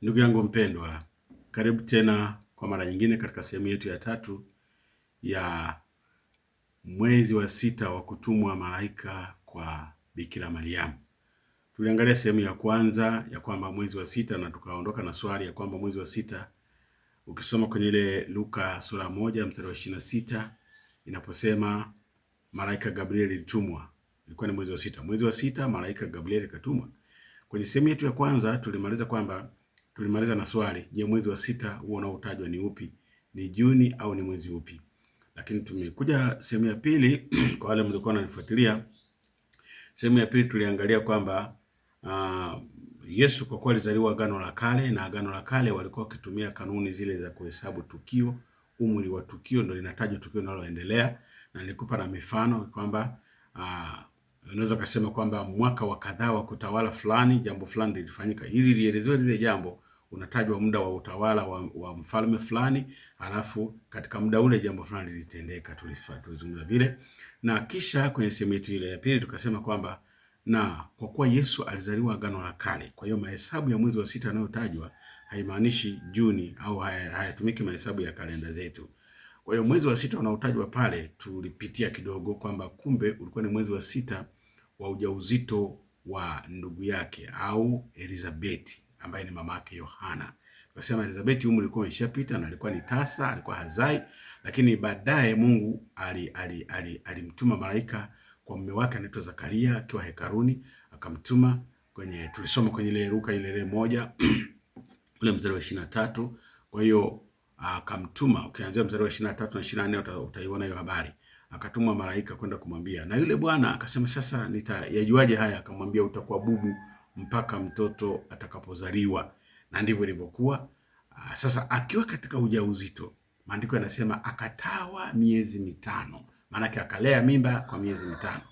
Ndugu yangu mpendwa, karibu tena kwa mara nyingine katika sehemu yetu ya tatu ya mwezi wa sita wa kutumwa malaika kwa Bikira Mariamu. Tuliangalia sehemu ya kwanza ya kwamba mwezi wa sita, na tukaondoka na swali ya kwamba mwezi wa sita, ukisoma kwenye ile Luka sura 1 mstari wa 26 inaposema malaika Gabriel alitumwa, ilikuwa ni mwezi wa sita. Mwezi wa sita malaika Gabriel akatumwa. Kwenye sehemu yetu ya kwanza tulimaliza na swali, je, mwezi wa sita huo unaotajwa ni upi? Ni Juni au ni mwezi upi? Lakini tumekuja sehemu ya pili kwa wale mlikuwa wananifuatilia. Sehemu ya pili tuliangalia kwamba Yesu kwa kuwa alizaliwa Agano la Kale, na Agano la Kale walikuwa wakitumia kanuni zile za kuhesabu tukio, umri wa tukio ndio linatajwa tukio linaloendelea, na nilikupa na mifano kwamba unaweza kusema kwamba mwaka wa kadhaa wa kutawala fulani jambo fulani lilifanyika. Ili lielezewe lile jambo, unatajwa muda wa utawala wa mfalme fulani, alafu katika muda ule jambo fulani lilitendeka. Tulizungumza vile, na kisha kwenye sehemu yetu ile ya pili tukasema kwamba na kwa kuwa Yesu alizaliwa Agano la Kale, kwa hiyo mahesabu ya mwezi wa sita yanayotajwa haimaanishi Juni au hayatumiki mahesabu ya kalenda zetu. Kwa hiyo mwezi wa sita unaotajwa pale tulipitia kidogo kwamba kumbe ulikuwa ni mwezi wa sita wa ujauzito wa ndugu yake au Elizabeth ambaye ni mamake Yohana. Tukasema Elizabeth umri ulikuwa umeshapita na alikuwa ni tasa, alikuwa hazai, lakini baadaye Mungu alimtuma malaika kwa mume wake anaitwa Zakaria akiwa hekaruni, akamtuma kwenye, tulisoma kwenye ile Luka ile 1 ule mstari wa 23. Kwa hiyo akamtuma, ukianzia mstari wa 23 na 24 utaiona hiyo habari. Akatumwa malaika kwenda kumwambia, na yule bwana akasema, sasa nitayajuaje haya? Akamwambia, utakuwa bubu mpaka mtoto atakapozaliwa. Na ndivyo ilivyokuwa. Sasa akiwa katika ujauzito, maandiko yanasema akatawa miezi mitano, maana akalea mimba kwa miezi mitano.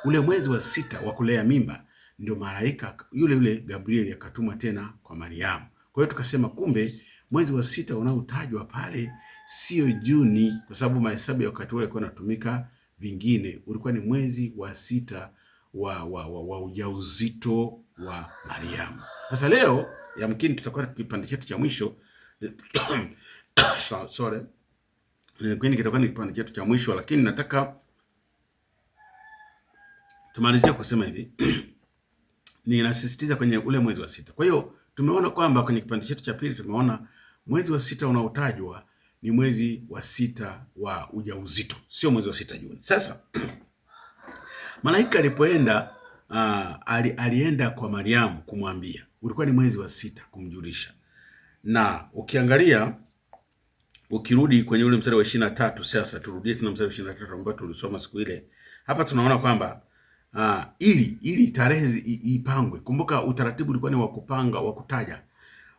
Ule mwezi wa sita wa kulea mimba ndio malaika yule Gabriel akatumwa tena kwa Mariamu. Kwa hiyo tukasema kumbe mwezi wa sita unaotajwa pale sio Juni, kwa sababu mahesabu ya wakati ule yalikuwa yanatumika vingine. Ulikuwa ni mwezi wa sita wa ujauzito wa Mariamu. Sasa leo yamkini tutakuwa kipande chetu cha mwisho sorry. Kitakuwa ni kipande chetu cha mwisho, lakini nataka tumalizie kusema hivi ninasisitiza kwenye ule mwezi wa sita. Kwa hiyo tumeona kwamba kwenye kipande chetu cha pili tumeona mwezi wa sita unaotajwa ni mwezi wa sita wa ujauzito, sio mwezi wa sita Juni. Sasa malaika alipoenda alienda kwa Mariamu kumwambia, ulikuwa ni mwezi wa sita, kumjulisha. Na ukiangalia ukirudi kwenye ule mstari wa 23, sasa turudie tena mstari wa 23 ambao tulisoma siku ile. Hapa tunaona kwamba ili tarehe ipangwe. Kumbuka utaratibu ulikuwa ni wa kupanga, wa kutaja,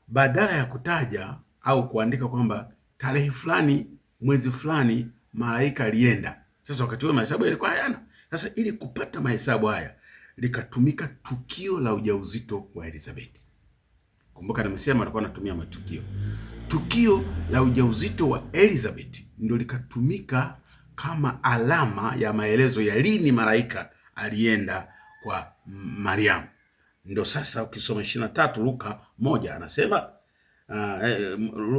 badala ya kutaja au kuandika kwamba tarehe fulani mwezi fulani malaika alienda. Sasa wakati huo mahesabu yalikuwa hayana. Sasa ili kupata mahesabu haya likatumika tukio la ujauzito wa Elizabeth. Kumbuka nimesema alikuwa anatumia matukio. Tukio la ujauzito wa Elizabeth ndio likatumika kama alama ya maelezo ya lini malaika alienda kwa Mariamu. Ndio sasa ukisoma 23 Luka 1 anasema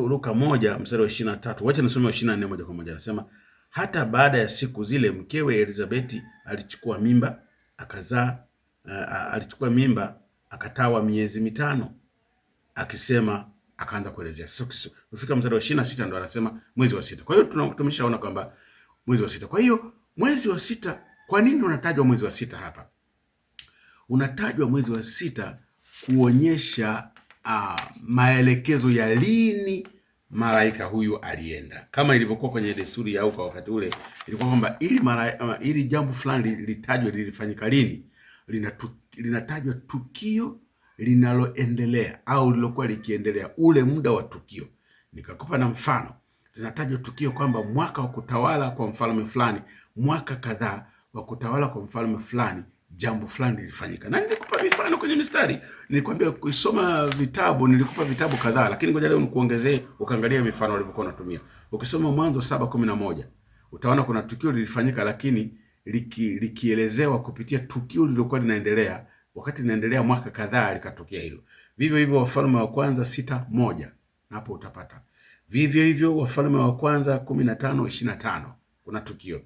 Luka 1 mstari wa 23. Wacha nisome 24 moja kwa moja. Anasema hata baada ya siku zile mkewe Elizabeth alichukua mimba akazaa, akatawa miezi mitano, akisema, akaanza kuelezea. Sasa ukifika mstari wa 26 ndo anasema mwezi wa sita. Kwa hiyo tumeshaona kwamba mwezi wa sita. Kwa hiyo mwezi wa sita, kwa nini unatajwa mwezi wa sita hapa? Unatajwa mwezi wa sita kuonyesha maelekezo ya lini malaika huyu alienda. Kama ilivyokuwa kwenye desturi au kwa wakati ule, ilikuwa kwamba ili jambo fulani litajwe lilifanyika lini, linatajwa tukio linaloendelea au lilokuwa likiendelea ule muda wa tukio. Nikakupa na mfano, linatajwa tukio kwamba mwaka wa kutawala kwa mfalme fulani, mwaka kadhaa wa kutawala kwa mfalme fulani, jambo fulani lilifanyika. Na nilikupa mifano kwenye mistari. Nilikwambia kusoma vitabu, nilikupa vitabu kadhaa, lakini ngoja leo nikuongezee ukaangalia mifano walivyokuwa wanatumia. Ukisoma Mwanzo 7:11, utaona kuna tukio lilifanyika, lakini likielezewa kupitia tukio lililokuwa linaendelea. Wakati linaendelea mwaka kadhaa likatokea hilo. Vivyo hivyo Wafalme wa Kwanza 6:1 hapo utapata. Vivyo hivyo Wafalme wa Kwanza 15:25 kuna tukio.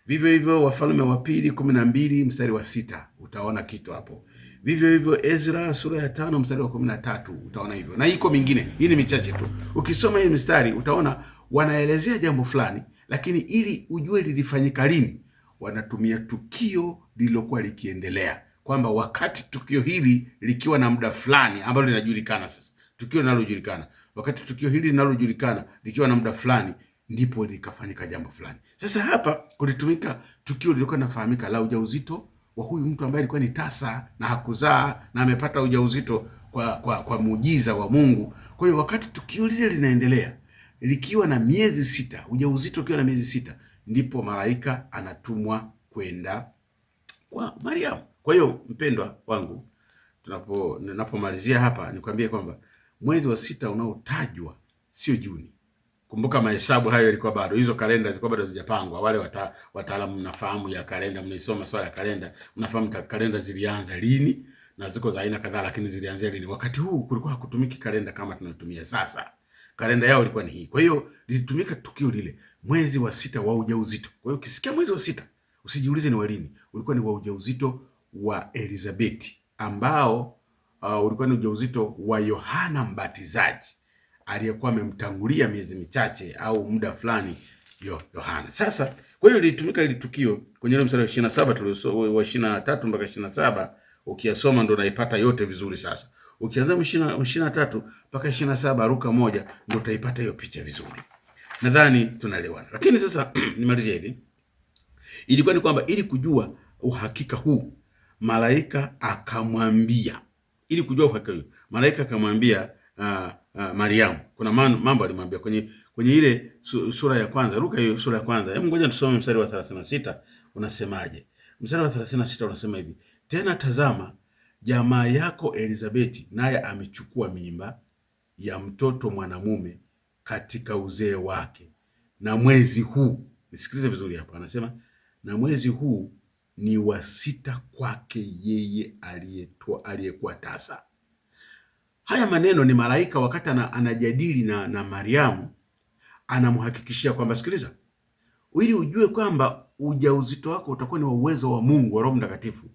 Vivyo hivyo Wafalme wa Pili 12:6 utaona kitu hapo. Vivyo hivyo Ezra sura ya 5 mstari wa 13 utaona hivyo, na iko mingine. Hii ni michache tu. Ukisoma hii mstari utaona wanaelezea jambo fulani, lakini ili ujue lilifanyika lini, wanatumia tukio lililokuwa likiendelea, kwamba wakati tukio hili likiwa na muda fulani ambalo linajulikana sasa, tukio linalojulikana, wakati tukio hili linalojulikana likiwa na muda fulani, ndipo likafanyika jambo fulani. Sasa hapa kulitumika tukio lilikuwa linafahamika la ujauzito wa huyu mtu ambaye alikuwa ni tasa na hakuzaa na amepata ujauzito kwa muujiza wa Mungu. Kwa hiyo wakati tukio lile linaendelea likiwa na miezi 6, ujauzito ukiwa na miezi 6, ndipo malaika anatumwa kwenda kwa Mariamu. Kwa hiyo mpendwa wangu, ninapomalizia hapa nikwambie kwamba mwezi wa 6 unaotajwa sio Juni. Kumbuka mahesabu hayo yalikuwa bado, hizo kalenda zilikuwa bado hazijapangwa. Wale wataalamu mnafahamu ya kalenda, mnaisoma swala ya kalenda, mnafahamu kalenda zilianza lini, na ziko za aina kadhaa, lakini zilianzia lini. Wakati huu kulikuwa hakutumiki kalenda kama tunatumia sasa. Kalenda yao ilikuwa ni hii. Kwa hiyo lilitumika tukio lile, mwezi wa 6 wa ujauzito. Kwa hiyo ukisikia mwezi wa 6 usijiulize ni wa lini, ulikuwa ni wa ujauzito wa Elizabeti, ambao ulikuwa ni ujauzito wa Yohana Mbatizaji aliyekuwa amemtangulia miezi michache au muda fulani Yohana. Sasa kwa hiyo lilitumika ile tukio kwenye ile mstari wa 27 wa 23 mpaka 27, ukiyasoma ndo naipata yote vizuri. Sasa ukianza 23 mpaka 27 ruka moja ndo utaipata hiyo picha vizuri. Nadhani tunaelewana. Lakini sasa nimalizie hivi. Ilikuwa ni kwamba ili kujua uhakika huu, malaika akamwambia, ili kujua uhakika huu, malaika akamwambia Mariamu. Kuna mambo alimwambia kwenye ile sura ya kwanza. Ruka hiyo sura ya kwanza. Hebu ngoja tusome mstari wa 36 unasemaje? Mstari wa 36 unasema hivi: tena tazama, jamaa yako Elizabeti naye amechukua mimba ya mtoto mwanamume katika uzee wake, na mwezi huu, nisikilize vizuri hapa, anasema na mwezi huu ni wa 6 kwake yeye aliyekuwa tasa. Haya maneno ni malaika wakati anajadili na Mariamu, anamhakikishia kwamba sikiliza, ili ujue kwamba ujauzito wako utakuwa ni wa uwezo wa Mungu wa Roho Mtakatifu.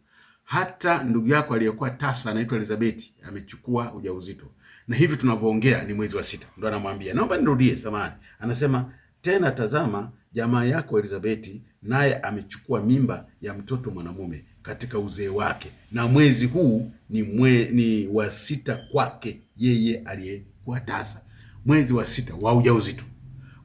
Hata ndugu yako aliyekuwa tasa anaitwa Elizabeti amechukua ujauzito, na hivi tunavyoongea ni mwezi wa 6. Ndio anamwambia, naomba nirudie, samahani. Anasema tena tazama, jamaa yako Elizabeti naye amechukua mimba ya mtoto mwanamume katika uzee wake, na mwezi huu ni wa 6 kwake yeye aliyekuwa tasa. Mwezi wa 6 wa ujauzito.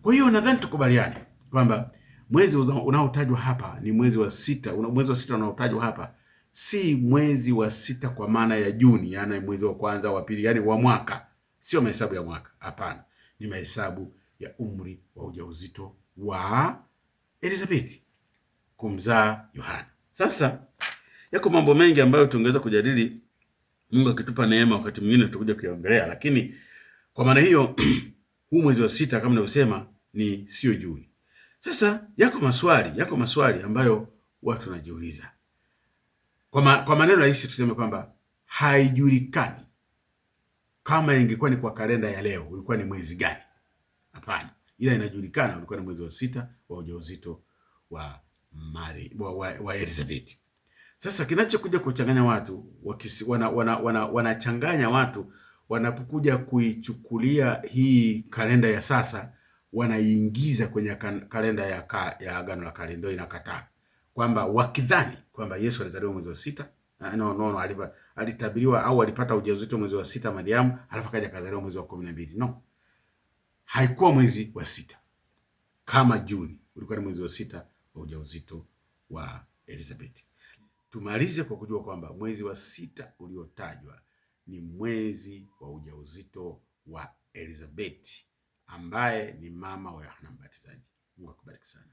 Kwa hiyo nadhani tukubaliane kwamba mwezi unaotajwa hapa ni mwezi wa 6. Mwezi wa 6 unaotajwa hapa si mwezi wa 6 kwa maana ya Juni, yaani mwezi wa kwanza, wa pili, yaani wa mwaka. Sio mahesabu ya mwaka, hapana. Ni mahesabu ya umri wa ujauzito wa Elizabeti kumzaa Yohana. Sasa yako mambo mengi ambayo tungeweza kujadili, Mungu akitupa neema wakati mwingine tutakuja kuyaongelea, lakini kwa maana hiyo huu mwezi wa 6 kama nilivyosema ni sio Juni. Sasa yako maswali ambayo watu wanajiuliza. Kwa maneno rahisi tuseme kwamba haijulikani kama ingekuwa ni kwa kalenda ya leo ulikuwa ni mwezi gani. Hapana, ila inajulikana ulikuwa ni mwezi wa 6 wa ujauzito wa Elizabeth. Sasa kinachokuja kuchanganya watu, wanachanganya watu wanapokuja kuichukulia hii kalenda ya sasa, wanaiingiza kwenye kalenda ya Agano la Kale. Ndio inakataa kwamba wakidhani kwamba Yesu alizaliwa mwezi wa 6. Alitabiriwa au alipata ujauzito mwezi wa 6 Mariamu, halafu akaja kazaliwa mwezi wa 12. No, haikuwa mwezi wa 6 kama Juni, ulikuwa ni mwezi wa 6 wa ujauzito wa Elizabeth. Tumalize kwa kujua kwamba mwezi wa 6 uliotajwa ni mwezi wa ujauzito wa Elizabeth, ambaye ni mama wa Yohana Mbatizaji. Mungu akubariki sana.